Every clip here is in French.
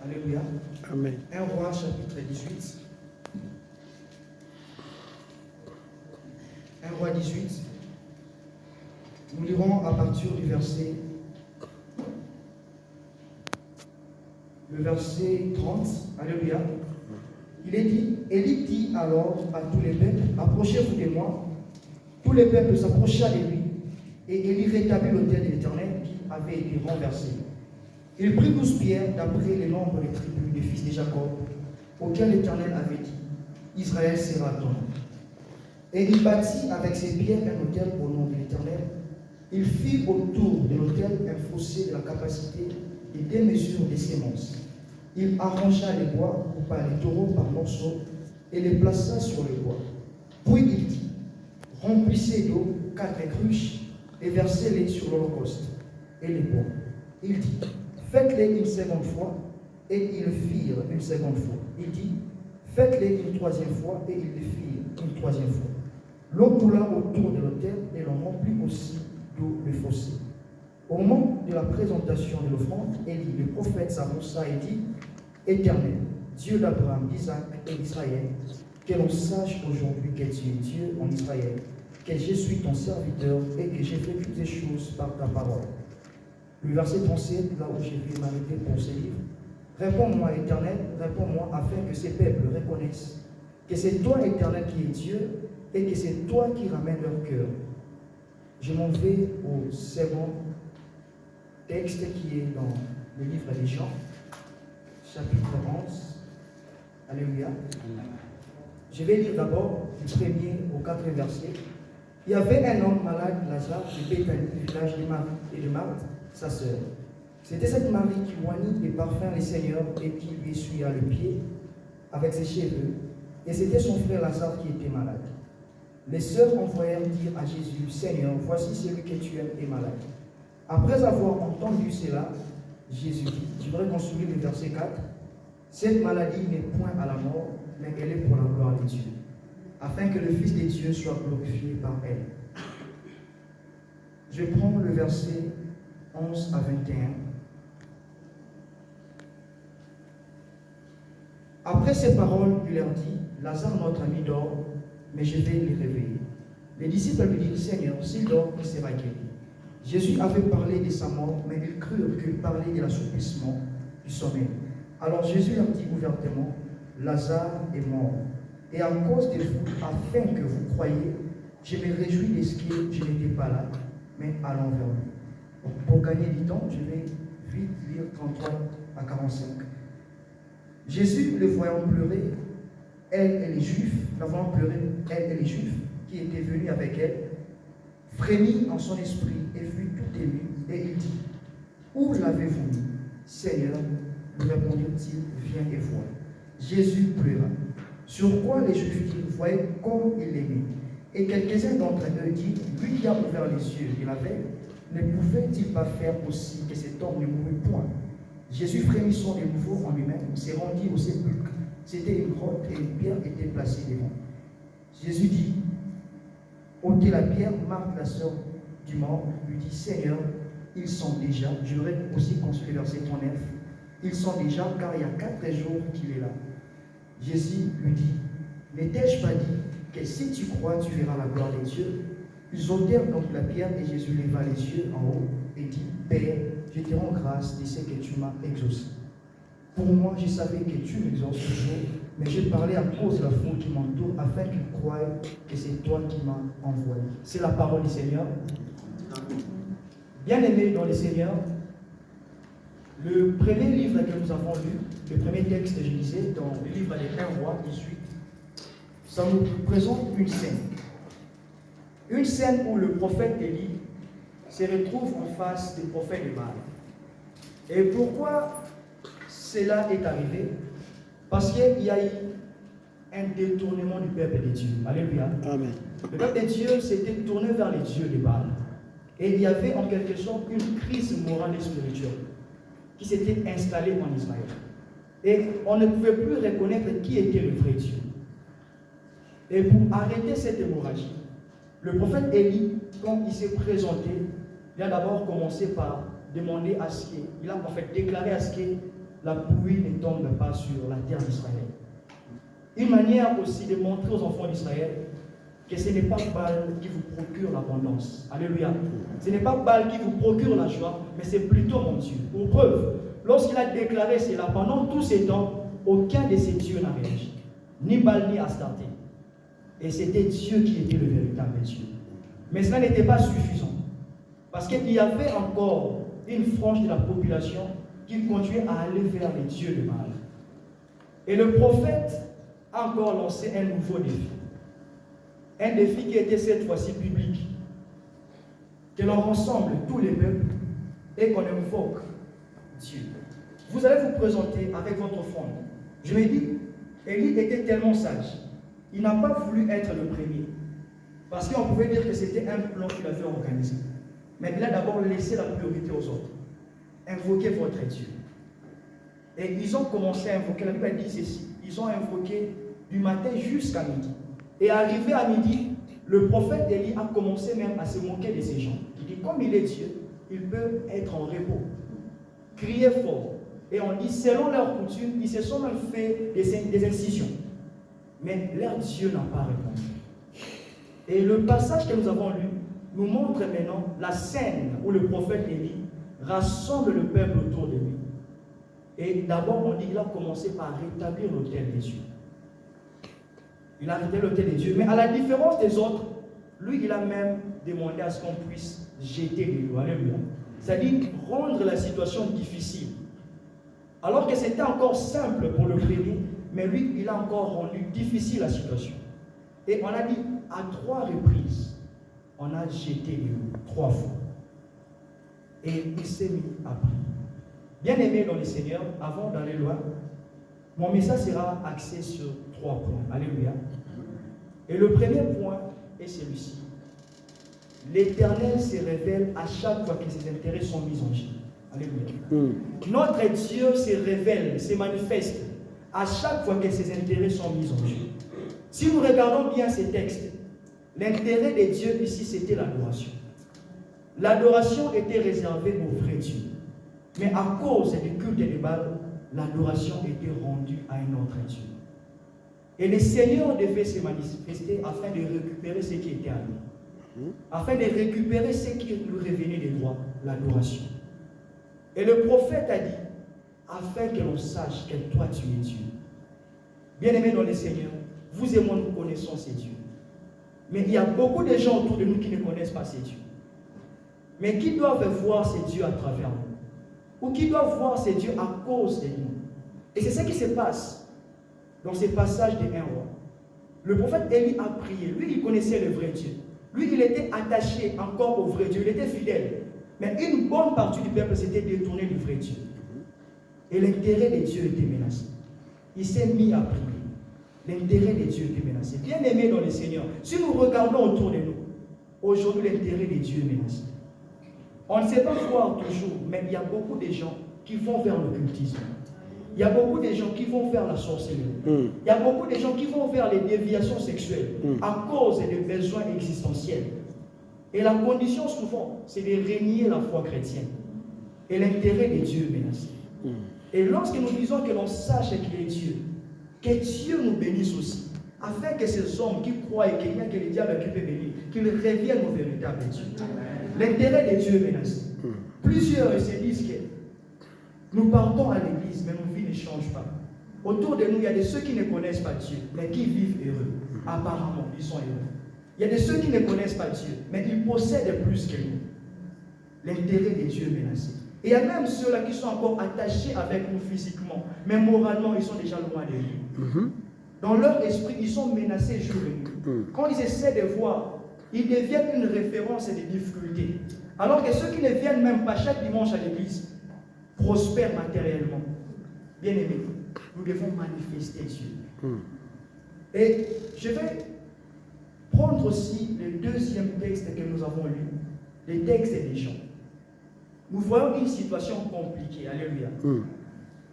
Alléluia. Amen. 1 Roi chapitre 18. 1 Roi 18. Nous lirons à partir du verset, le verset 30. Alléluia. Il est dit, Élie dit alors à tous les peuples, approchez-vous de moi. Tous les peuples s'approcha de lui, et Élie rétablit l'autel de l'Éternel qui avait été renversé. Il prit 12 pierres d'après le nombre des tribus des fils de Jacob, auxquels l'Éternel avait dit, Israël sera ton nom. Et il bâtit avec ces pierres un autel au nom de l'Éternel. Il fit autour de l'autel un fossé de la capacité et des mesures des semences. Il arrangea les bois ou par les taureaux par morceaux et les plaça sur le bois. Puis il dit, remplissez d'eau 4 cruches et versez-les sur l'holocauste et les bois. Il dit, faites-les une seconde fois, et ils le firent une seconde fois. Il dit, faites-les une troisième fois, et ils le firent une troisième fois. L'eau coula autour de l'autel, et l'on remplit aussi d'eau le fossé. Au moment de la présentation de l'offrande, Élie, le prophète, s'avança et dit, Éternel, Dieu d'Abraham, d'Isaac et d'Israël, que l'on sache aujourd'hui que tu es Dieu en Israël, que je suis ton serviteur et que j'ai fait toutes ces choses par ta parole. Le verset 37, là où j'ai vais m'arrêter pour ce livre. Réponds-moi, Éternel, réponds-moi, afin que ces peuples reconnaissent que c'est toi, Éternel, qui es Dieu, et que c'est toi qui ramènes leur cœur. Je m'en vais au second texte qui est dans le livre des Jean, chapitre 11. Alléluia. Je vais lire d'abord du 1er au 4e verset. Il y avait un homme malade, Lazare, de Béthanie, du village de Marie et de Marthe, sa sœur. C'était cette Marie qui oignit des parfums les seigneurs et qui lui essuya le pied avec ses cheveux. Et c'était son frère Lazare qui était malade. Les sœurs envoyèrent dire à Jésus, Seigneur, voici celui que tu aimes est malade. Après avoir entendu cela, Jésus dit, j'aimerais qu'on souligne le verset 4, cette maladie n'est point à la mort, mais elle est pour la gloire de Dieu, afin que le Fils de Dieu soit glorifié par elle. Je prends le verset 11 à 21. Après ces paroles, il leur dit, Lazare, notre ami, dort, mais je vais le réveiller. Les disciples lui dirent, Seigneur, s'il dort, il sera guéri. Jésus avait parlé de sa mort, mais ils crurent qu'il parlait de l'assouplissement du sommeil. Alors Jésus leur dit ouvertement, Lazare est mort. Et à cause de vous, afin que vous croyiez, je me réjouis de ce que je n'étais pas là, mais allons vers lui. Pour gagner du temps, je vais vite lire 33 à 45. Jésus, le voyant pleurer, elle et les Juifs, la voyant pleurer, elle et les Juifs qui étaient venus avec elle, frémit en son esprit et fut tout ému, et il dit, où l'avez-vous mis, Seigneur? Lui répondit-il, viens et vois. Jésus pleura. Sur quoi les Juifs dirent, voyez comme il l'aimait. Et quelques-uns d'entre eux dirent, lui qui a ouvert les yeux de la veille, ne pouvait-il pas faire aussi que cet homme ne mourût point? Jésus frémissant de nouveau en lui-même, s'est rendu au sépulcre. C'était une grotte et une pierre était placée devant. Jésus dit, ôtez la pierre. Marthe, la sœur du mort, lui dit, Seigneur, ils sont déjà, j'aurais aussi consulté le verset 39, ils sont déjà, car il y a 4 jours qu'il est là. Jésus lui dit, n'ai-je pas dit que si tu crois, tu verras la gloire de Dieu? Ils ôtèrent donc la pierre et Jésus leva les yeux en haut et dit, Père, je te rends grâce de ce que tu m'as exaucé. Pour moi, je savais que tu m'exauces toujours, mais j'ai parlé à cause de la foule qui m'entoure, afin qu'ils croient que c'est toi qui m'as envoyé. C'est la parole du Seigneur. Bien-aimés dans le Seigneur, le premier livre que nous avons lu, le premier texte que je lisais dans le livre des 1 Roi 18, ça nous présente une scène. Une scène où le prophète Élie se retrouve en face du prophète de Baal. Et pourquoi cela est arrivé? Parce qu'il y a eu un détournement du peuple de Dieu. Alléluia. Amen. Le peuple de Dieu s'était tourné vers les dieux de Baal. Et il y avait en quelque sorte une crise morale et spirituelle qui s'était installée en Israël. Et on ne pouvait plus reconnaître qui était le vrai Dieu. Et pour arrêter cette hémorragie, le prophète Élie, quand il s'est présenté, il a d'abord commencé par demander à ce qu'il a en fait déclaré à ce que la pluie ne tombe pas sur la terre d'Israël. Une manière aussi de montrer aux enfants d'Israël que ce n'est pas Baal qui vous procure l'abondance. Alléluia. Ce n'est pas Baal qui vous procure la joie, mais c'est plutôt mon Dieu. Pour preuve, lorsqu'il a déclaré cela, pendant tous ces temps, aucun de ces dieux n'a réagi. Ni Baal ni Astarté. Et c'était Dieu qui était le véritable Dieu. Mais cela n'était pas suffisant. Parce qu'il y avait encore une frange de la population qui continuait à aller vers les dieux de Baal. Et le prophète a encore lancé un nouveau défi. Un défi qui était cette fois-ci public. Que l'on rassemble tous les peuples et qu'on invoque Dieu. Vous allez vous présenter avec votre offrande. Je me dis, Élie était tellement sage. Il n'a pas voulu être le premier. Parce qu'on pouvait dire que c'était un plan qu'il avait organisé. Mais il a d'abord laissé la priorité aux autres. Invoquez votre Dieu. Et ils ont commencé à invoquer. La Bible dit ceci. Ils ont invoqué du matin jusqu'à midi. Et arrivé à midi, le prophète Élie a commencé même à se moquer de ces gens. Il dit, comme il est Dieu, il peut être en repos. Crier fort. Et on dit, selon leur coutume, ils se sont même fait des incisions. Mais leur Dieu n'a pas répondu. Et le passage que nous avons lu nous montre maintenant la scène où le prophète Élie rassemble le peuple autour de lui. Et d'abord, on dit qu'il a commencé par rétablir l'autel des dieux. Il a rétabli l'autel des dieux. Mais à la différence des autres, lui, il a même demandé à ce qu'on puisse jeter les lois. Alléluia. C'est-à-dire rendre la situation difficile. Alors que c'était encore simple pour le premier, mais lui, il a encore rendu difficile la situation. Et on a dit, à 3 reprises, on a jeté les lois, 3 fois. Et il s'est mis à prier. Bien aimé dans le Seigneur, avant d'aller loin, mon message sera axé sur 3 points. Alléluia. Et le premier point est celui-ci. L'Éternel se révèle à chaque fois que ses intérêts sont mis en jeu. Alléluia. Notre Dieu se révèle, se manifeste à chaque fois que ses intérêts sont mis en jeu. Si nous regardons bien ces textes, l'intérêt de Dieu ici, c'était l'adoration. L'adoration était réservée au vrai Dieu. Mais à cause du culte de Baal, l'adoration était rendue à un autre Dieu. Et le Seigneur devait se manifester afin de récupérer ce qui était à lui. Afin de récupérer ce qui lui revenait des droits, l'adoration. Et le prophète a dit, afin que l'on sache que toi tu es Dieu. Bien-aimés dans le Seigneur, vous et moi nous connaissons ces dieux. Mais il y a beaucoup de gens autour de nous qui ne connaissent pas ces dieux. Mais qui doivent voir ces dieux à travers nous. Ou qui doivent voir ces dieux à cause de nous. Et c'est ce qui se passe dans ces passages de un roi. Le prophète Élie a prié. Lui, il connaissait le vrai Dieu. Lui, il était attaché encore au vrai Dieu. Il était fidèle. Mais une bonne partie du peuple s'était détournée du vrai Dieu. Et l'intérêt de Dieu était menacé. Il s'est mis à prier. L'intérêt de Dieu était menacé. Bien aimé dans le Seigneur, si nous regardons autour de nous, aujourd'hui l'intérêt de Dieu est menacé. On ne sait pas voir toujours, mais il y a beaucoup de gens qui vont vers l'occultisme. Il y a beaucoup de gens qui vont vers la sorcellerie. Il y a beaucoup de gens qui vont vers les déviations sexuelles à cause des besoins existentiels. Et la condition souvent, c'est de régner la foi chrétienne. Et l'intérêt de Dieu est menacé. Et lorsque nous disons que l'on sache qu'il est Dieu, que Dieu nous bénisse aussi, afin que ces hommes qui croient et qu'il n'y a que le diable qui peut bénir, qu'ils reviennent au véritable Dieu. L'intérêt de Dieu est menacé. Plusieurs se disent que nous partons à l'église, mais nos vies ne changent pas. Autour de nous, il y a de ceux qui ne connaissent pas Dieu, mais qui vivent heureux. Apparemment, ils sont heureux. Il y a de ceux qui ne connaissent pas Dieu, mais ils possèdent plus que nous. L'intérêt de Dieu est menacé. Et il y a même ceux-là qui sont encore attachés avec nous physiquement, mais moralement, ils sont déjà loin de lui. Dans leur esprit, ils sont menacés jour et nuit. Quand ils essaient de voir, ils deviennent une référence et des difficultés. Alors que ceux qui ne viennent même pas chaque dimanche à l'église prospèrent matériellement. Bien aimés, nous devons manifester Dieu. Et je vais prendre aussi le deuxième texte que nous avons lu, le texte des gens. Nous voyons une situation compliquée, alléluia,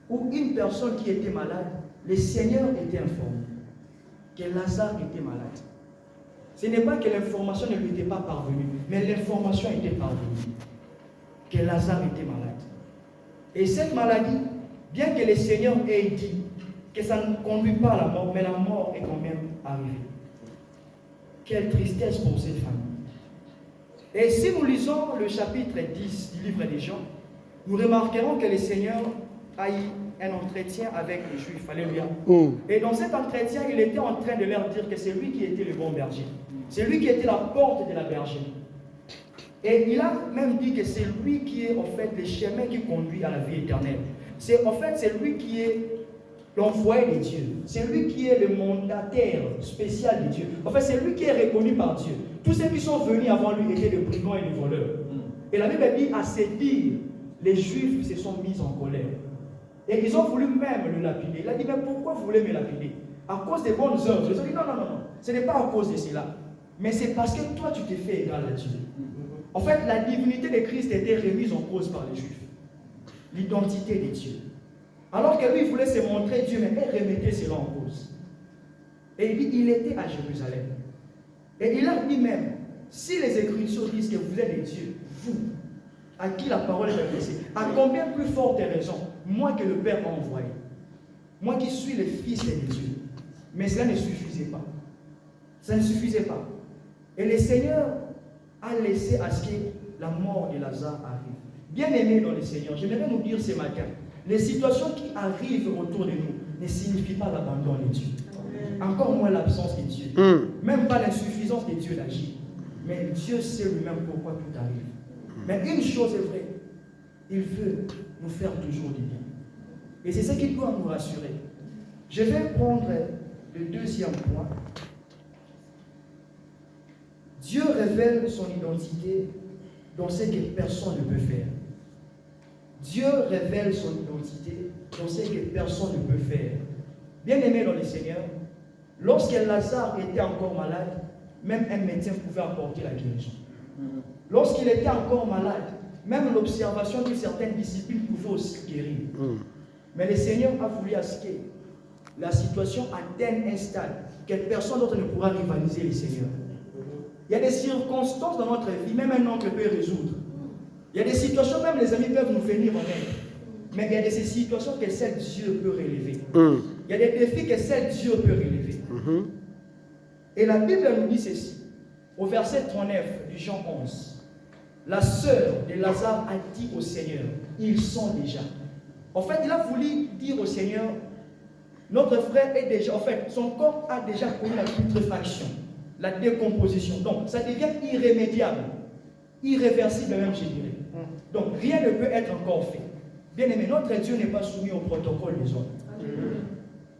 où une personne qui était malade, le Seigneur était informé que Lazare était malade. Ce n'est pas que l'information ne lui était pas parvenue, mais l'information était parvenue que Lazare était malade. Et cette maladie Bien que le Seigneur ait dit que ça ne conduit pas à la mort, mais la mort est quand même arrivée. Quelle tristesse pour cette famille. Et si nous lisons le chapitre 10 du livre des Jean, nous remarquerons que le Seigneur a eu un entretien avec les Juifs. Alléluia. Et dans cet entretien, il était en train de leur dire que c'est lui qui était le bon berger. C'est lui qui était la porte de la bergerie. Et il a même dit que c'est lui qui est en fait le chemin qui conduit à la vie éternelle. C'est lui qui est l'envoyé de Dieu. C'est lui qui est le mandataire spécial de Dieu. En fait, c'est lui qui est reconnu par Dieu. Tous ceux qui sont venus avant lui étaient des brigands et des voleurs. Et la Bible dit, à ces dires, les Juifs se sont mis en colère. Et ils ont voulu même le lapider. Il a dit, mais pourquoi vous voulez me lapider? À cause des bonnes œuvres. Ils ont dit, non. Ce n'est pas à cause de cela. Mais c'est parce que toi, tu t'es fait égal à Dieu. En fait, la divinité de Christ était remise en cause par les Juifs. L'identité de Dieu. Alors que lui, il voulait se montrer Dieu, mais il remettait cela en cause. Et il dit, il était à Jérusalem. Et il a dit même, si les Écritures disent que vous êtes des dieux, vous, à qui la parole est adressée, à combien plus forte raison, moi que le Père m'a envoyé, moi qui suis le Fils de Dieu. Mais cela ne suffisait pas. Ça ne suffisait pas. Et le Seigneur a laissé à ce que la mort de Lazare arrive. Bien aimé dans le Seigneur, j'aimerais nous dire ce matin, les situations qui arrivent autour de nous ne signifient pas l'abandon de Dieu. Encore moins l'absence de Dieu. Même pas l'insuffisance de Dieu d'agir. Mais Dieu sait lui-même pourquoi tout arrive. Mais une chose est vraie, il veut nous faire toujours du bien. Et c'est ce qui doit nous rassurer. Je vais prendre le deuxième point. Dieu révèle son identité dans ce que personne ne peut faire. Dieu révèle son identité dans ce que personne ne peut faire. Bien-aimé dans le Seigneur, lorsque Lazare était encore malade, même un médecin pouvait apporter la guérison. Lorsqu'il était encore malade, même l'observation de certaines disciplines pouvait aussi guérir. Mais le Seigneur a voulu à ce que la situation atteigne un stade que personne d'autre ne pourra rivaliser le Seigneur. Il y a des circonstances dans notre vie, même un oncle peut résoudre. Il y a des situations, même les amis peuvent nous venir en aide. Mais il y a des situations que seul Dieu peut relever. Il y a des défis que seul Dieu peut relever. Et la Bible nous dit ceci, au verset 39 du Jean 11. La sœur de Lazare a dit au Seigneur, ils sont déjà. En fait, il a voulu dire au Seigneur, notre frère est déjà, en fait, son corps a déjà connu la putréfaction, la décomposition. Donc, ça devient irrémédiable, irréversible même, je dirais. Donc, rien ne peut être encore fait. Bien aimé, notre Dieu n'est pas soumis au protocole des hommes.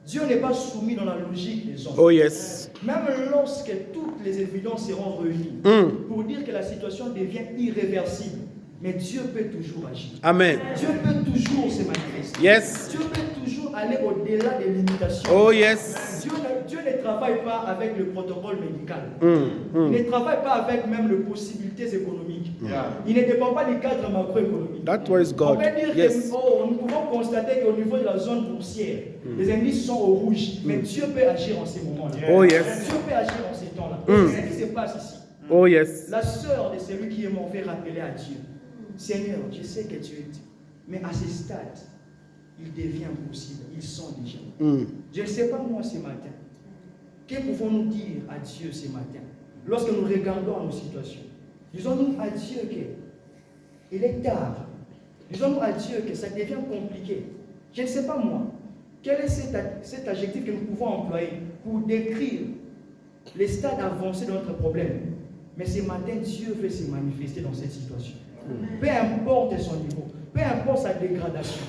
Dieu n'est pas soumis dans la logique des hommes. Oh yes. Même lorsque toutes les évidences seront réunies pour dire que la situation devient irréversible, mais Dieu peut toujours agir. Amen. Dieu peut toujours se manifester. Yes. Dieu peut toujours aller au-delà des limitations. Oh yes. Dieu ne travaille pas avec le protocole médical. Il ne travaille pas avec même les possibilités économiques. Il ne dépend pas du cadre macroéconomique. That was God. On peut dire Yes. que nous pouvons constater qu'au niveau de la zone boursière, les indices sont au rouge. Mais Dieu peut agir en ces moments-là. Oh yes. Dieu peut agir en ces temps-là. C'est ce qui se passe ici. Oh yes. La sœur de celui qui est mort fait rappeler à Dieu, Seigneur, je sais que tu es Dieu, mais à ce stade, il devient possible. Ils sont déjà. Je ne sais pas moi ce matin. Que pouvons-nous dire à Dieu ce matin lorsque nous regardons nos situations? Disons-nous à Dieu qu'il est tard. Disons-nous à Dieu que ça devient compliqué. Je ne sais pas moi. Quel est cet adjectif que nous pouvons employer pour décrire les stades avancés de notre problème? Mais ce matin, Dieu veut se manifester dans cette situation. Peu importe son niveau, peu importe sa dégradation,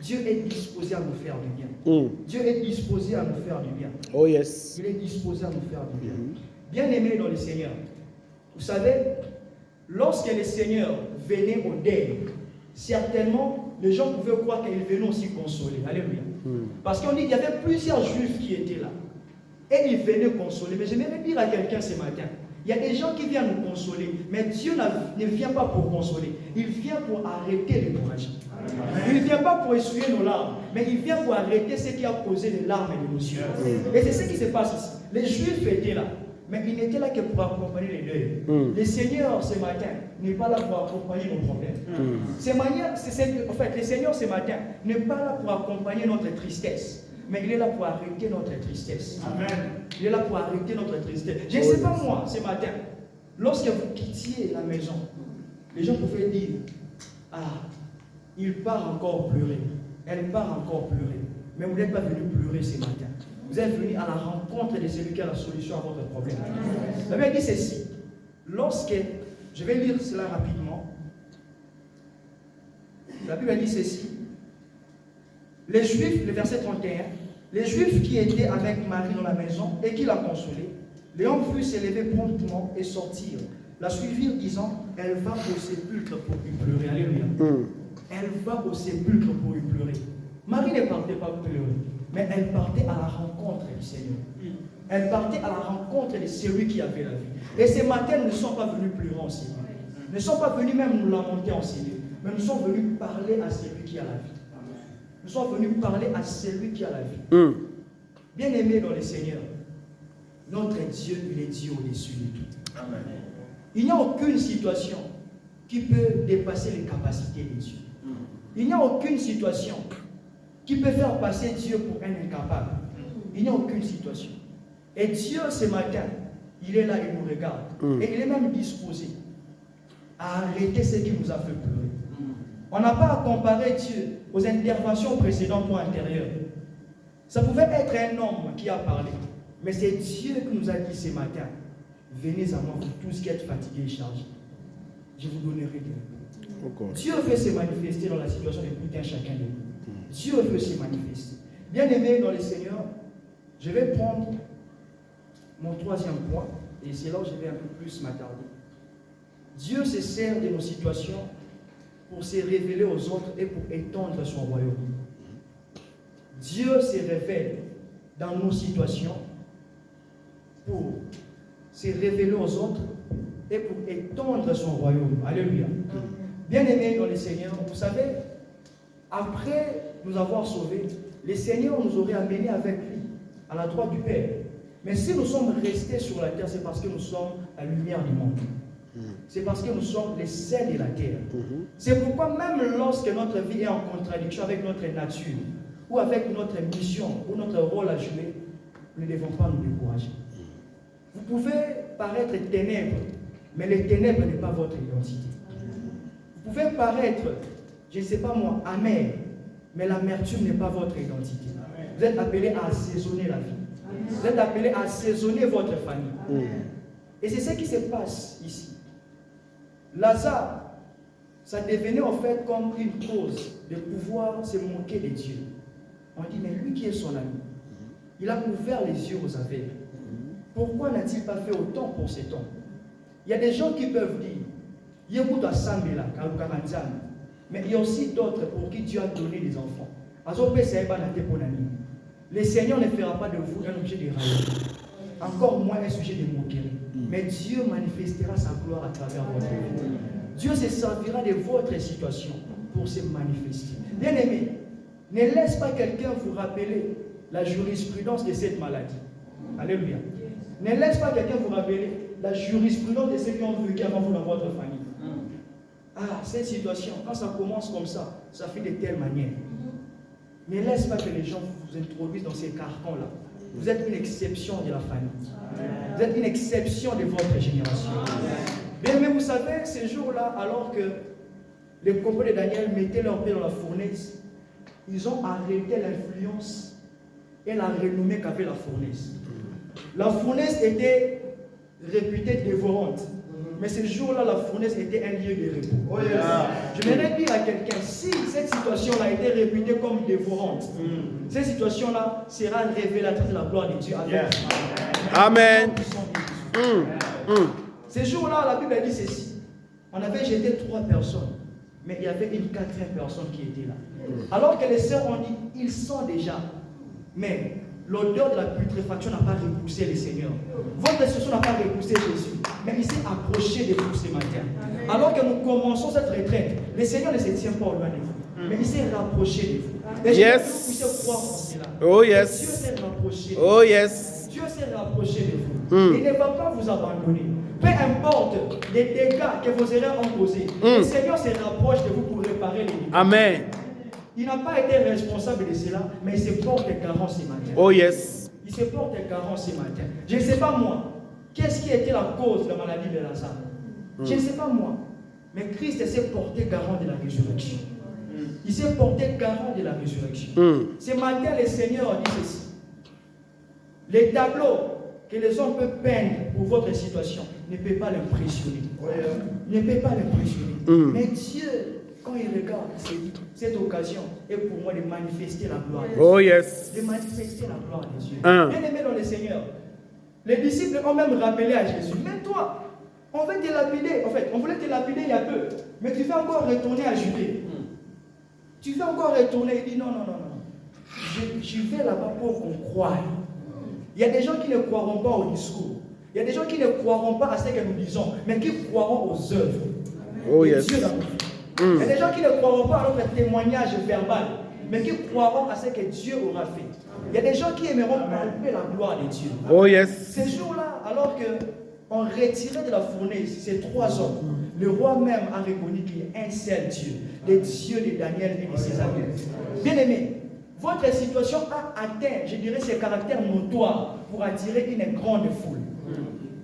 Dieu est disposé à nous faire du bien. Dieu est disposé à nous faire du bien. Oh yes. Il est disposé à nous faire du bien. Bien-aimés dans le Seigneur, vous savez, lorsque le Seigneur venait au deuil, certainement, les gens pouvaient croire qu'il venait aussi consoler. Alléluia. Parce qu'on dit qu'il y avait plusieurs Juifs qui étaient là. Et ils venaient consoler. Mais j'aimerais dire à quelqu'un ce matin, il y a des gens qui viennent nous consoler, mais Dieu ne vient pas pour consoler. Il vient pour arrêter l'hémorragie. Il ne vient pas pour essuyer nos larmes, mais il vient pour arrêter ce qui a causé les larmes et les nos yeux. Et c'est ce qui se passe ici. Les Juifs étaient là. mais il n'était là que pour accompagner les deuils. Le Seigneur, ce matin, n'est pas là pour accompagner nos problèmes. En fait, le Seigneur, ce matin, n'est pas là pour accompagner notre tristesse, mais il est là pour arrêter notre tristesse. Amen. Il est là pour arrêter notre tristesse. Je ne sais pas moi, ce matin, lorsque vous quittiez la maison, les gens pouvaient dire, ah, il part encore pleurer, elle part encore pleurer. Mais vous n'êtes pas venu pleurer ce matin. Vous êtes venu à la rencontre de celui qui a la solution à votre problème. La Bible dit ceci. Lorsque, je vais lire cela rapidement. La Bible dit ceci. Les Juifs, le verset 31, les Juifs qui étaient avec Marie dans la maison et qui la consolaient, Léon fut s'élever promptement et sortir. La suivirent disant, elle va au sépulcre pour y pleurer. Alléluia. Elle va au sépulcre pour y pleurer. Marie ne partait pas pleurer, mais elle partait à la rencontre du Seigneur. Elle partait à la rencontre de celui qui avait la vie. Et ces matin, nous ne sommes pas venus pleurer en Seigneur. Nous ne sommes pas venus même nous lamenter en Seigneur, mais nous sommes venus parler à celui qui a la vie. Nous sommes venus parler à celui qui a la vie. Bien-aimés dans le Seigneur, notre Dieu, il est Dieu au-dessus de tout. Amen. Il n'y a aucune situation qui peut dépasser les capacités de Dieu. Il n'y a aucune situation qui peut faire passer Dieu pour un incapable. Il n'y a aucune situation. Et Dieu, ce matin, il est là, il nous regarde. Et il est même disposé à arrêter ce qui nous a fait pleurer. On n'a pas à comparer Dieu aux interventions précédentes ou antérieures. Ça pouvait être un homme qui a parlé. Mais c'est Dieu qui nous a dit ce matin, venez à moi, vous tous qui êtes fatigués et chargés. Je vous donnerai des repos. Dieu veut se manifester dans la situation de tout un chacun de nous. Dieu veut se manifester. Bien-aimés dans le Seigneur, je vais prendre mon troisième point, et c'est là où je vais un peu plus m'attarder. Dieu se sert de nos situations pour se révéler aux autres et pour étendre son royaume. Dieu se révèle dans nos situations pour se révéler aux autres et pour étendre son royaume. Alléluia. Bien-aimés dans le Seigneur, vous savez, après nous avoir sauvés, le Seigneur nous aurait amenés avec lui à la droite du Père. Mais si nous sommes restés sur la terre, c'est parce que nous sommes la lumière du monde. C'est parce que nous sommes les sels de la terre. C'est pourquoi même lorsque notre vie est en contradiction avec notre nature, ou avec notre mission, ou notre rôle à jouer, nous ne devons pas nous décourager. Vous pouvez paraître ténèbres, mais les ténèbres n'est pas votre identité. Vous pouvez paraître, je ne sais pas moi, amer, mais l'amertume n'est pas votre identité. Vous êtes appelés à assaisonner la vie. Vous êtes appelés à assaisonner votre famille. Et c'est ce qui se passe ici. Lazare, ça devenait en fait comme une cause de pouvoir se moquer de Dieu. On dit, mais lui qui est son ami, il a ouvert les yeux aux aveugles. Pourquoi n'a-t-il pas fait autant pour cet homme? Il y a des gens qui peuvent dire, mais il y a aussi d'autres pour qui Dieu a donné des enfants. Le Seigneur ne fera pas de vous un objet de raillerie, encore moins un sujet de moquerie. Mais Dieu manifestera sa gloire à travers votre vie. Dieu se servira de votre situation pour se manifester. Bien-aimés, ne laisse pas quelqu'un vous rappeler la jurisprudence de cette maladie. Alléluia. Ne laisse pas quelqu'un vous rappeler la jurisprudence de ceux qui ont vécu avant vous dans votre famille. Ah, cette situation, quand ça commence comme ça, ça fait de telle manière. Ne laisse pas que les gens vous introduisent dans ces carcans-là. Vous êtes une exception de la famille. Vous êtes une exception de votre génération. Bien, mais vous savez, ces jours-là, alors que les compagnons de Daniel mettaient leur pied dans la fournaise, ils ont arrêté l'influence et la renommée qu'avait la fournaise. La fournaise était réputée dévorante. Mais ce jour-là, la fournaise était un lieu de repos. Oh yes. Je voudrais dire à quelqu'un, si cette situation-là était réputée comme dévorante, cette situation-là sera révélatrice de la gloire de Dieu. Amen. Ce jour-là, la Bible dit ceci. On avait jeté 3 personnes, mais il y avait une 4e personne qui était là. Alors que les sœurs ont dit, ils sont déjà. Mais l'odeur de la putréfaction n'a pas repoussé le Seigneur. Votre situation n'a pas repoussé Jésus. Mais il s'est approché de vous ce matin. Alors que nous commençons cette retraite, le Seigneur ne se tient pas au loin de vous. Mais il s'est rapproché de vous. Et yes. Croire en cela. Oh yes. Dieu s'est rapproché. Oh yes. Dieu Dieu s'est rapproché de vous. Il ne va pas vous abandonner. Peu importe les dégâts que vos erreurs ont causés, le Seigneur se rapproche de vous pour réparer les dégâts. Amen. Il n'a pas été responsable de cela, mais il se porte garant ce matin. Oh yes. Il se porte garant ce matin. Je ne sais pas moi, qu'est-ce qui a été la cause de la maladie de Lazare. Je ne sais pas moi, mais Christ s'est porté garant de la résurrection. Il s'est porté garant de la résurrection. Ce matin, le Seigneur a dit ceci. Les tableaux que les hommes peuvent peindre pour votre situation ne peuvent pas l'impressionner. Ne peuvent pas l'impressionner. Mais Dieu, quand il regarde cette occasion, est pour moi de manifester la gloire de Dieu. Oh yes. De manifester la gloire de Dieu. Bien aimé dans le Seigneur, les disciples ont même rappelé à Jésus, même toi, on veut te lapider. En fait, on voulait te lapider il y a peu, mais tu veux encore retourner à Judée. Tu veux encore retourner. Il dit non. Je vais là-bas pour qu'on croie. Il y a des gens qui ne croiront pas au discours. Il y a des gens qui ne croiront pas à ce que nous disons, mais qui croiront aux œuvres. Oh yes. Dieu dans nos vies. Il y a des gens qui ne croiront pas à notre témoignage verbal, mais qui croiront à ce que Dieu aura fait. Il y a des gens qui aimeront palper la gloire de Dieu. Oh yes. Ces jours-là, alors qu'on retirait de la fournaise ces 3 hommes, le roi même a reconnu qu'il y a un seul Dieu, le Dieu de Daniel et de ses amis. Bien aimé, votre situation a atteint, je dirais, ses caractères notoires pour attirer une grande foule.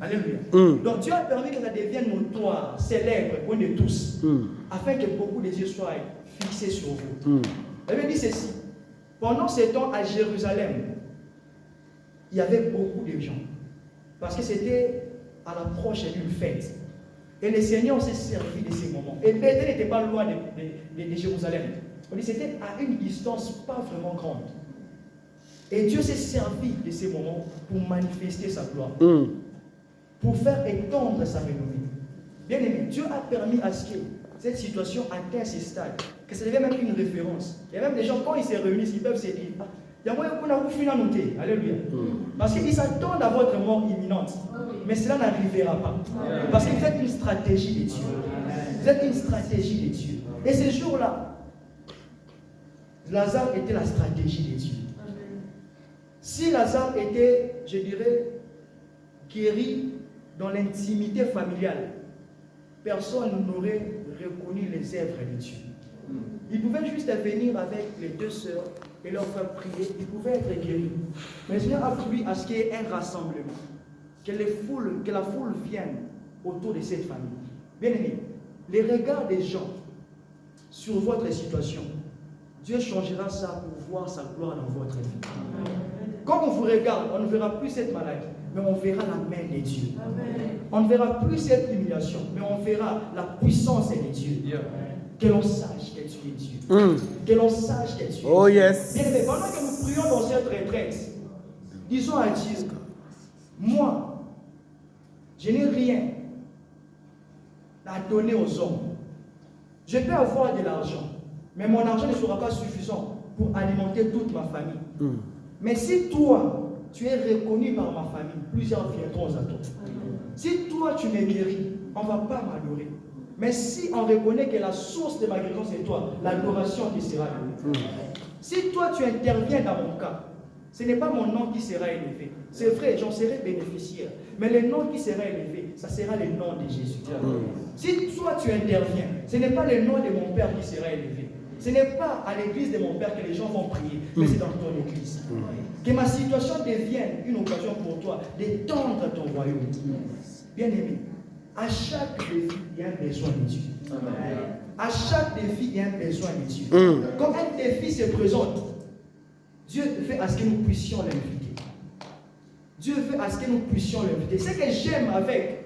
Alléluia. Donc Dieu a permis que ça devienne notoire, célèbre, connu de tous, afin que beaucoup de yeux soient fixés sur vous. Elle me dit ceci. Pendant ce temps à Jérusalem, il y avait beaucoup de gens. Parce que c'était à l'approche d'une fête. Et le Seigneur s'est servi de ces moments. Et Bethel n'était pas loin de Jérusalem. On dit c'était à une distance pas vraiment grande. Et Dieu s'est servi de ces moments pour manifester sa gloire. Pour faire étendre sa renommée. Bien aimé, Dieu a permis à ce que cette situation atteigne ce stade, que ça devient même une référence. Il y a même des gens, quand ils se réunissent, ils peuvent se dire, il y a moyen qu'on a vous fini à noter. Alléluia. Parce qu'ils s'attendent à votre mort imminente. Mais cela n'arrivera pas. Parce que vous êtes une stratégie de Dieu. Vous êtes une stratégie de Dieu. Et ce jour-là, Lazare était la stratégie de Dieu. Si Lazare était, je dirais, guéri dans l'intimité familiale, personne n'aurait reconnu les œuvres de Dieu. Il pouvait juste venir avec les 2 sœurs et leur faire prier. Il pouvait être guéri. Mais le Seigneur a voulu à ce qu'il y ait un rassemblement. Que la foule vienne autour de cette famille. Bien aimé, les regards des gens sur votre situation, Dieu changera ça pour voir sa gloire dans votre vie. Quand on vous regarde, on ne verra plus cette maladie, mais on verra la main de Dieu. On ne verra plus cette humiliation, mais on verra la puissance de Dieu. Que l'on sache que tu es Dieu. Que l'on sache que tu es Dieu. Oh yes. Bien aimé, pendant que nous prions dans cette retraite, disons à Dieu, moi, je n'ai rien à donner aux hommes. Je peux avoir de l'argent, mais mon argent ne sera pas suffisant pour alimenter toute ma famille. Mais si toi, tu es reconnu par ma famille, plusieurs viendront à toi. Si toi, tu me guéris, on ne va pas m'adorer. Mais si on reconnaît que la source de ma guérison, c'est toi, l'adoration qui sera donnée. Si toi, tu interviens dans mon cas, ce n'est pas mon nom qui sera élevé. C'est vrai, j'en serai bénéficiaire. Mais le nom qui sera élevé, ça sera le nom de Jésus. Si toi, tu interviens, ce n'est pas le nom de mon Père qui sera élevé. Ce n'est pas à l'église de mon Père que les gens vont prier, mais c'est dans ton église. Que ma situation devienne une occasion pour toi d'étendre ton royaume. Bien aimé, à chaque défi, il y a un besoin de Dieu. À chaque défi, il y a un besoin de Dieu. Quand un défi se présente, Dieu fait à ce que nous puissions l'inviter. Dieu veut à ce que nous puissions l'inviter. Ce que j'aime avec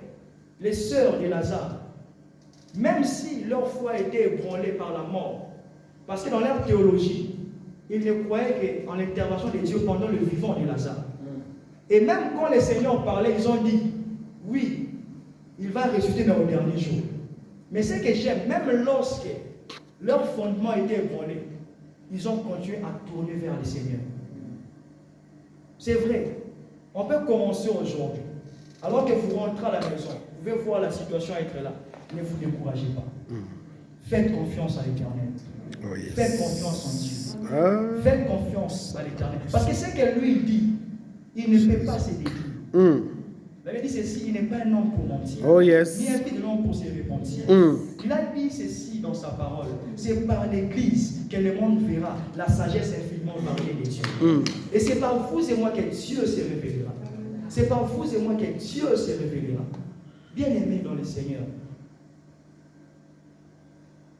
les sœurs de Lazare, même si leur foi était ébranlée par la mort, parce que dans leur théologie, ils ne croyaient qu'en l'intervention de Dieu pendant le vivant de Lazare. Et même quand les seigneurs parlaient, ils ont dit, oui, il va ressusciter dans le dernier jour. Mais ce que j'aime, même lorsque leur fondement était ébranlé, ils ont continué à tourner vers le Seigneur. C'est vrai, on peut commencer aujourd'hui. Alors que vous rentrez à la maison, vous pouvez voir la situation être là. Ne vous découragez pas. Faites confiance à l'Éternel. Oh, yes. Faites confiance en Dieu. Faites confiance à l'Éternel. Parce que ce que lui dit, Il ne fait pas ses déclins. Il avait dit ceci, il n'est pas un homme pour mentir. Oh yes. Ni un fils de l'homme pour se repentir. Il a dit ceci dans sa parole. C'est par l'Église que le monde verra la sagesse infiniment variée des dieux. Et c'est par vous et moi que Dieu se révélera. C'est par vous et moi que Dieu se révélera. Bien-aimés dans le Seigneur,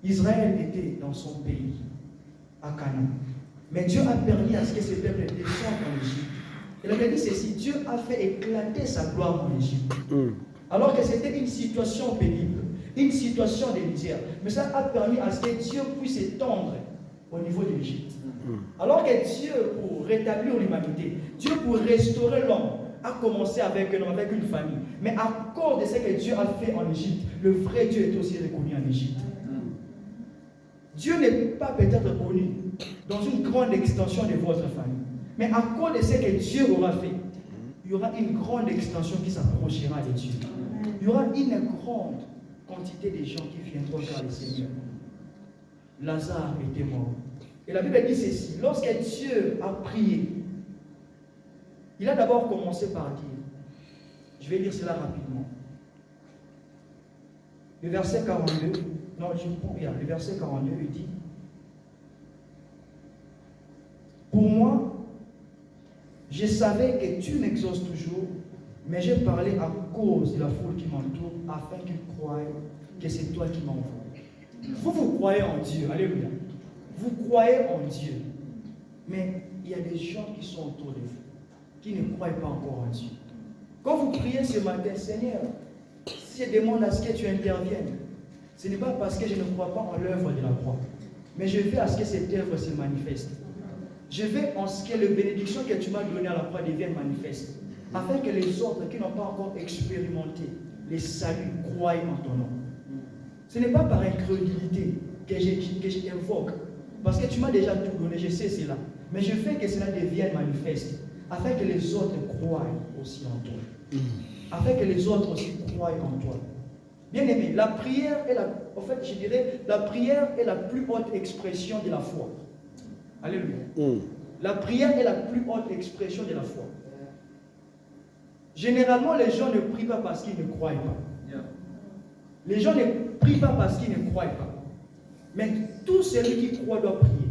Israël était dans son pays, à Canaan. Mais Dieu a permis à ce que ce peuple descende en Égypte. Il avait dit ceci, Dieu a fait éclater sa gloire en Égypte. Alors que c'était une situation pénible, une situation de misère. Mais ça a permis à ce que Dieu puisse s'étendre au niveau de l'Égypte. Alors que Dieu, pour rétablir l'humanité, Dieu pour restaurer l'homme, a commencé avec un homme, avec une famille. Mais à cause de ce que Dieu a fait en Égypte, le vrai Dieu est aussi reconnu en Égypte. Dieu n'est pas peut-être connu dans une grande extension de votre famille. Mais à cause de ce que Dieu aura fait, il y aura une grande extension qui s'approchera de Dieu. Il y aura une grande quantité de gens qui viendront vers le Seigneur. Lazare était mort. Et la Bible dit ceci, lorsque Dieu a prié, il a d'abord commencé par dire, je vais lire cela rapidement. Le verset 42, non, le verset 42, il dit, pour moi, je savais que tu m'exauces toujours, mais j'ai parlé à cause de la foule qui m'entoure, afin qu'ils croient que c'est toi qui m'envoies. Vous croyez en Dieu, alléluia. Vous croyez en Dieu, mais il y a des gens qui sont autour de vous, qui ne croient pas encore en Dieu. Quand vous priez ce matin, Seigneur, si je demande à ce que tu interviennes, ce n'est pas parce que je ne crois pas en l'œuvre de la croix, mais je veux à ce que cette œuvre se manifeste. Je veux en ce que les bénédictions que tu m'as données à la croix deviennent manifestes, afin que les autres qui n'ont pas encore expérimenté les saluts croient en ton nom. Ce n'est pas par incrédulité que je t'invoque, parce que tu m'as déjà tout donné, je sais cela, mais je veux que cela devienne manifeste, afin que les autres croient aussi en toi. Afin que les autres aussi croient en toi. Bien aimé, la prière est la prière est la plus haute expression de la foi. Alléluia. La prière est la plus haute expression de la foi. Généralement, les gens ne prient pas parce qu'ils ne croient pas. Les gens ne prient pas parce qu'ils ne croient pas. Mais tout celui qui croit doit prier.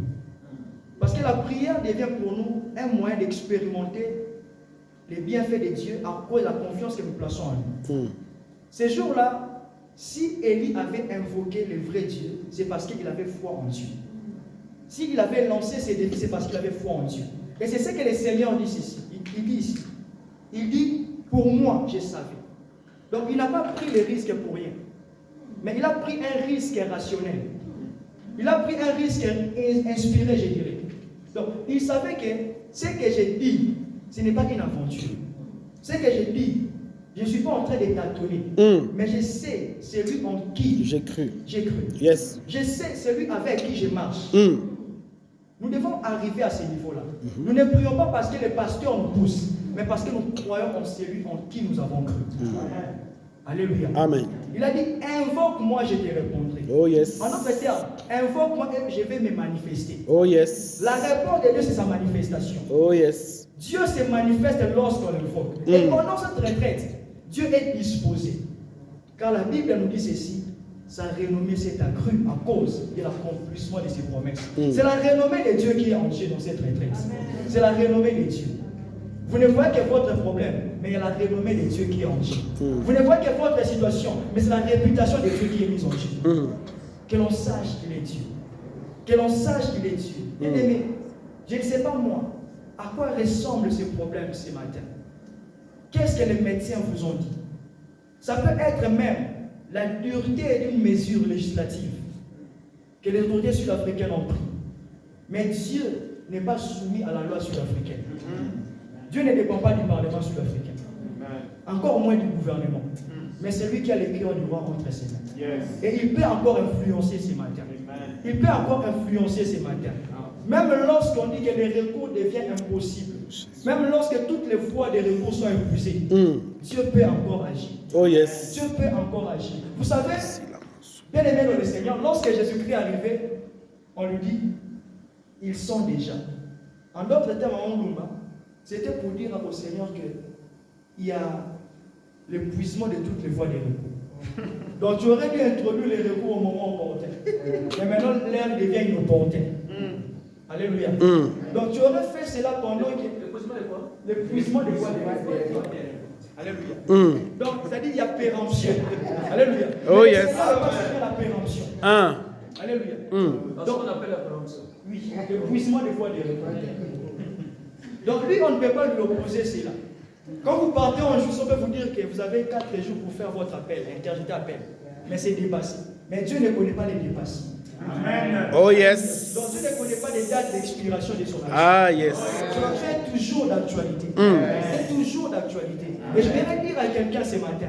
Parce que la prière devient pour nous un moyen d'expérimenter les bienfaits de Dieu à cause de la confiance que nous plaçons en lui. Ces jours-là, si Élie avait invoqué le vrai Dieu, c'est parce qu'il avait foi en Dieu. S'il avait lancé ses défis, c'est parce qu'il avait foi en Dieu. Et c'est ce que le Seigneur dit ici. Il dit ici. Il dit, pour moi, je savais. Donc il n'a pas pris le risque pour rien. Mais il a pris un risque rationnel. Il a pris un risque inspiré, je dirais. Donc il savait que ce que j'ai dit, ce n'est pas une aventure. Ce que j'ai dit, je ne suis pas en train de tâtonner. Mais je sais celui en qui j'ai cru. Yes. Je sais celui avec qui je marche. Nous devons arriver à ce niveau-là. Nous ne prions pas parce que le pasteur nous pousse, mais parce que nous croyons en celui en qui nous avons cru. Alléluia. Amen. Il a dit, invoque-moi, je te répondrai. Oh yes. En d'autres termes, invoque-moi et je vais me manifester. Oh yes. La réponse de Dieu, c'est sa manifestation. Oh yes. Dieu se manifeste lorsqu'on l'invoque. Et pendant cette retraite, Dieu est disposé. Car la Bible nous dit ceci, sa renommée s'est accrue à cause de l'accomplissement de ses promesses. C'est la renommée de Dieu qui est en Dieu dans cette retraite. C'est la renommée de Dieu. Vous ne voyez que votre problème, mais il y a la renommée de Dieu qui est en Dieu. Vous ne voyez que votre situation, mais c'est la réputation de Dieu qui est mise en Dieu. Que l'on sache qu'il est Dieu. Que l'on sache qu'il est Dieu. Bien aimé, je ne sais pas moi, à quoi ressemble ce problème ce matin. Qu'est-ce que les médecins vous ont dit? Ça peut être même la dureté d'une mesure législative que les autorités sud-africaines ont pris. Mais Dieu n'est pas soumis à la loi sud-africaine. Dieu ne dépend pas du Parlement sud-africain. Encore moins du gouvernement. Mais c'est lui qui a le cœur du roi entre ses mains. Et il peut encore influencer ces matins. Il peut encore influencer ces matins. Même lorsqu'on dit que les recours deviennent impossibles, même lorsque toutes les voies des recours sont épuisées, Dieu peut encore agir. Oh yes. Dieu peut encore agir. Vous savez, bien aimé dans le Seigneur, lorsque Jésus-Christ est arrivé, on lui dit, ils sont déjà. En d'autres termes, C'était pour dire au Seigneur qu'il y a l'épuisement de toutes les voies des recours. Donc tu aurais dû introduire les recours au moment opportun. Mais maintenant l'air devient inopportun. Alléluia. Donc tu aurais fait cela pendant que l'épuisement de quoi? L'épuisement des voies des recours. Alléluia. Donc c'est-à-dire qu'il y a péremption. Alléluia. Oh yes. C'est la péremption. Alléluia. Donc on appelle la péremption. Oui, l'épuisement des voies des recours. Donc lui, on ne peut pas lui opposer cela. Quand vous partez en justice, on peut vous dire que vous avez 4 jours pour faire votre appel, interjeter appel. Mais c'est dépassé. Mais Dieu ne connaît pas les dépassés. Amen. Oh yes. Donc Dieu ne connaît pas les dates d'expiration de son action. Ah yes. Donc Dieu est toujours d'actualité. C'est toujours d'actualité. Et je vais dire à quelqu'un ce matin,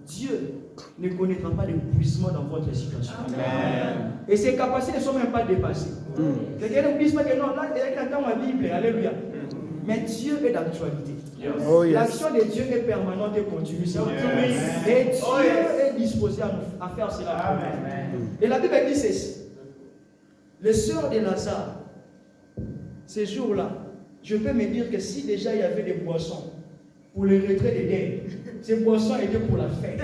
Dieu ne connaîtra pas l'épuisement dans votre situation. Amen. Et ses capacités ne sont même pas dépassées. Quelqu'un ne dit pas que non, là, il y a dans ma Bible, alléluia. Mais Dieu est d'actualité. Oh, yes. L'action de Dieu est permanente et continue. Et Dieu est disposé à faire cela. Et la Bible dit ceci. Les sœurs de Lazare, ces jours-là, je peux me dire que si déjà il y avait des boissons pour le retrait des dettes, ces boissons étaient pour la fête.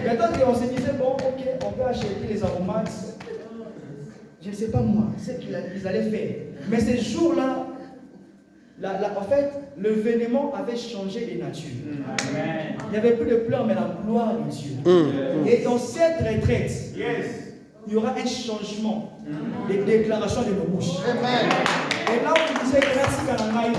Maintenant, on se disait, bon, ok, on peut acheter les aromates. Je ne sais pas moi, c'est qu'ils allaient faire. Mais ces jours-là, en fait, l'événement avait changé de nature. Il n'y avait plus de pleurs, mais la gloire de Dieu. Et dans cette retraite, il y aura un changement des déclarations de nos bouches. Et là, on disait merci Kananaï,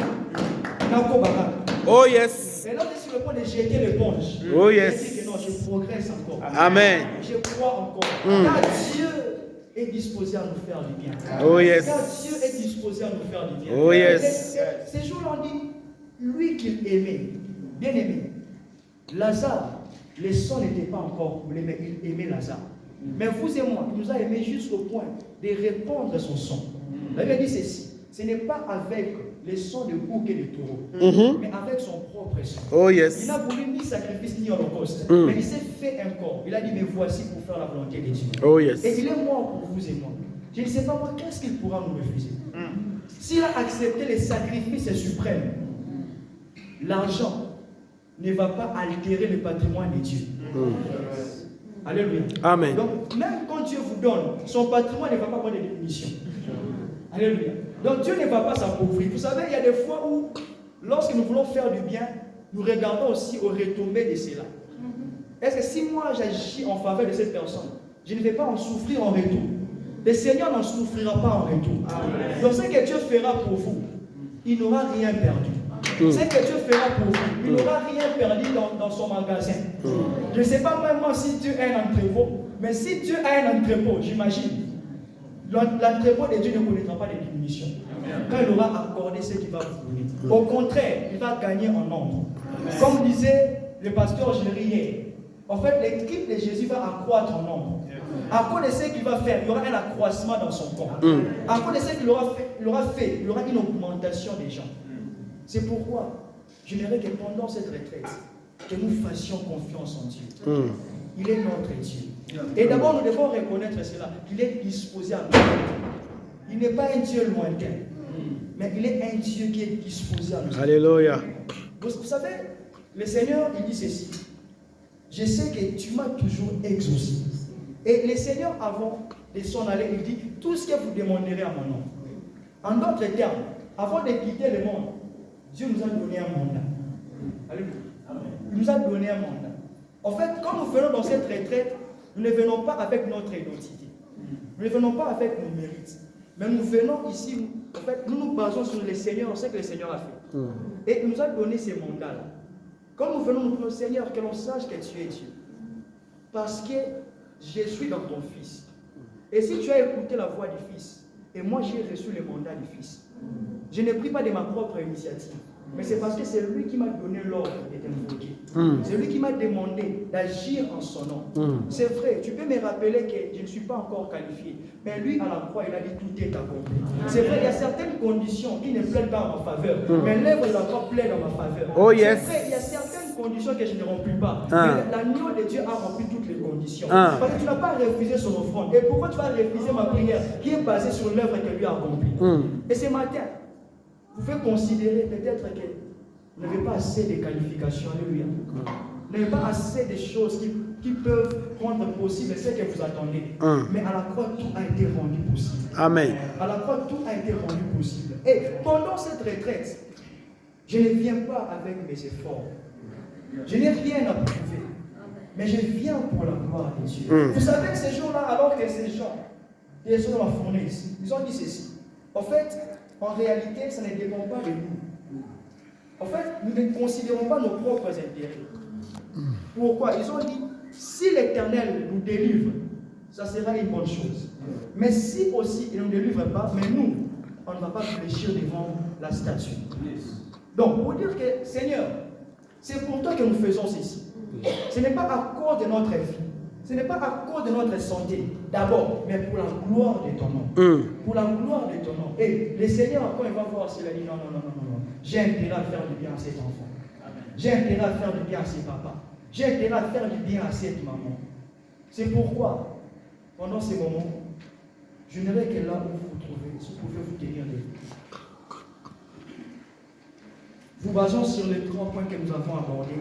Nakobara. Oh yes. Et là, on est sur le point de jeter l'éponge. Oh yes. Je dis que non, je progresse encore. Amen. Je crois encore. Car Dieu est disposé à nous faire du bien. Oh yes. Car Dieu est disposé à nous faire du bien. Oh yes. Ces jours-là, on dit, lui qu'il aimait, bien aimé, Lazare, les sangs n'étaient pas encore coulés, mais il aimait Lazare. Mais vous et moi, il nous a aimés jusqu'au point de répandre son sang. La Bible dit ceci, ce n'est pas avec les sangs de bouc et de taureau, mais avec son propre sang. Oh yes. Il n'a voulu ni sacrifice ni holocauste, mais il s'est fait un corps. Il a dit, mais voici pour faire la volonté de Dieu. Oh yes. Et il est mort pour vous et moi. Je ne sais pas moi, qu'est-ce qu'il pourra nous refuser? S'il a accepté les sacrifices suprêmes, l'argent ne va pas altérer le patrimoine de Dieu. Alléluia. Amen. Donc, même quand Dieu vous donne, son patrimoine ne va pas avoir de diminution. Alléluia. Donc, Dieu ne va pas s'appauvrir. Vous savez, il y a des fois où, lorsque nous voulons faire du bien, nous regardons aussi aux retombées de cela. Est-ce que si moi j'agis en faveur de cette personne, je ne vais pas en souffrir en retour? Le Seigneur n'en souffrira pas en retour. Amen. Donc, ce que Dieu fera pour vous, il n'aura rien perdu. Ce que Dieu fera pour vous, il n'aura rien perdu dans son magasin. Je ne sais pas même si Dieu a un entrepôt, mais si Dieu a un entrepôt, j'imagine, l'entrepôt de Dieu ne connaîtra pas de diminution. Quand il aura accordé ce qu'il va vous donner. Au contraire, il va gagner en nombre. Comme disait le pasteur Géry hier, en fait, l'équipe de Jésus va accroître en nombre. À cause de ce qu'il va faire, il y aura un accroissement dans son corps. À cause de ce qu'il aura fait, il y aura une augmentation des gens. C'est pourquoi j'aimerais que pendant cette retraite, que nous fassions confiance en Dieu. Il est notre Dieu. Et d'abord, nous devons reconnaître cela, qu'il est disposé à nous aider. Il n'est pas un Dieu lointain, mais il est un Dieu qui est disposé à nous aider. Alléluia. Vous savez, le Seigneur, il dit ceci. Je sais que tu m'as toujours exaucé. Et le Seigneur, avant de s'en aller, il dit, tout ce que vous demanderez à mon nom. En d'autres termes, avant de quitter le monde, Dieu nous a donné un mandat. Alléluia. Il nous a donné un mandat. En fait, quand nous venons dans cette retraite, nous ne venons pas avec notre identité. Nous ne venons pas avec nos mérites. Mais nous venons ici, en fait, nous nous basons sur le Seigneur, ce que le Seigneur a fait. Et il nous a donné ces mandats-là. Quand nous venons, nous prions, Seigneur, que l'on sache que tu es Dieu. Parce que je suis dans ton Fils. Et si tu as écouté la voix du Fils, et moi j'ai reçu le mandat du Fils, je ne prie pas de ma propre initiative, mais c'est parce que c'est lui qui m'a donné l'ordre de t'invoquer. C'est lui qui m'a demandé d'agir en son nom. C'est vrai, tu peux me rappeler que je ne suis pas encore qualifié, mais lui à la croix il a dit tout est accompli. C'est vrai, il y a certaines conditions qui ne plaident pas en ma faveur, mais l'œuvre de la croix plaide en ma faveur. Oh yes. C'est vrai, il y a certaines conditions que je ne remplis pas, mais l'agneau de Dieu a rempli toutes les conditions. Parce que tu n'as pas refusé son offrande. Et pourquoi tu vas refuser ma prière qui est basée sur l'œuvre que lui a accomplie? Et ce matin, Vous pouvez considérer peut-être que vous n'avez pas assez de qualifications. Alléluia. Vous n'avez pas assez de choses qui peuvent rendre possible ce que vous attendez. Mais à la croix, tout a été rendu possible. Amen. À la croix, tout a été rendu possible. Et pendant cette retraite, je ne viens pas avec mes efforts. Je n'ai rien à prouver. Mais je viens pour la gloire de Dieu. Vous savez que ces jours-là, alors que ces gens, qui sont dans la fournée ici, ils ont dit ceci. En fait, en réalité, ça ne dépend pas de nous. En fait, nous ne considérons pas nos propres intérêts. Pourquoi? Ils ont dit, si l'Éternel nous délivre, ça sera une bonne chose. Mais si aussi il ne nous délivre pas, mais nous, on ne va pas fléchir devant la statue. Donc, pour dire que, Seigneur, c'est pour toi que nous faisons ceci. Ce n'est pas à cause de notre vie. Ce n'est pas à cause de notre santé, d'abord, mais pour la gloire de ton nom. Pour la gloire de ton nom. Et le Seigneur, quand il va voir cela, il dit non. J'ai intérêt à faire du bien à cet enfant. J'ai intérêt à faire du bien à ses papas. J'ai intérêt à faire du bien à cette maman. C'est pourquoi, pendant ces moments, je n'aimerais que là où vous vous trouvez, si vous pouvez vous tenir debout. Vous basons sur les 3 points que nous avons abordés.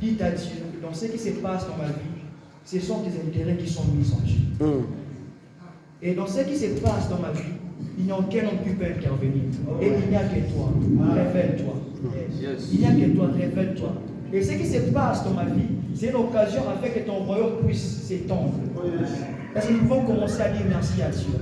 Dites à Dieu, dans ce qui se passe dans ma vie, ce sont des intérêts qui sont mis en jeu. Et dans ce qui se passe dans ma vie, il n'y a aucun homme qui peut intervenir. Et il n'y a que toi. Révèle-toi. Il n'y a que toi, révèle-toi. Et ce qui se passe dans ma vie, c'est une occasion afin que ton royaume puisse s'étendre. Parce que nous pouvons commencer à dire merci à Dieu.